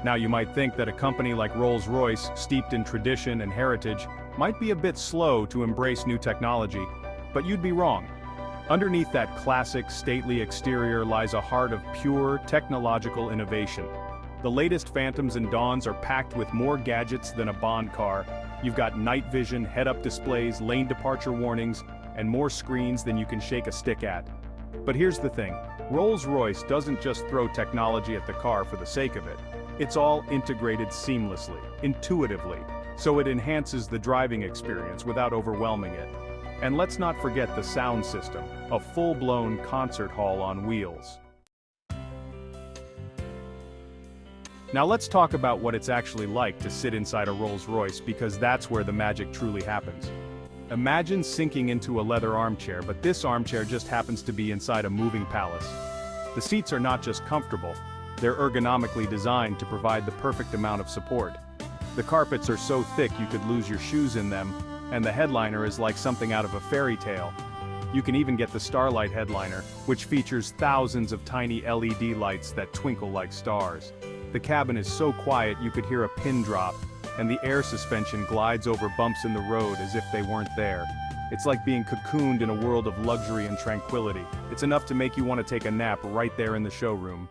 Now you might think that a company like Rolls Royce, steeped in tradition and heritage, might be a bit slow to embrace new technology, but you'd be wrong. Underneath that classic, stately exterior lies a heart of pure, technological innovation. The latest Phantoms and Dawns are packed with more gadgets than a Bond car. You've got night vision, head-up displays, lane departure warnings, and more screens than you can shake a stick at. But here's the thing, Rolls-Royce doesn't just throw technology at the car for the sake of it. It's all integrated seamlessly, intuitively, so it enhances the driving experience without overwhelming it. And let's not forget the sound system, a full-blown concert hall on wheels. Now let's talk about what it's actually like to sit inside a Rolls-Royce, because that's where the magic truly happens. Imagine sinking into a leather armchair, but this armchair just happens to be inside a moving palace. The seats are not just comfortable, they're ergonomically designed to provide the perfect amount of support. The carpets are so thick you could lose your shoes in them, and the headliner is like something out of a fairy tale. You can even get the Starlight headliner, which features thousands of tiny LED lights that twinkle like stars. The cabin is so quiet you could hear a pin drop, and the air suspension glides over bumps in the road as if they weren't there. It's like being cocooned in a world of luxury and tranquility. It's enough to make you want to take a nap right there in the showroom.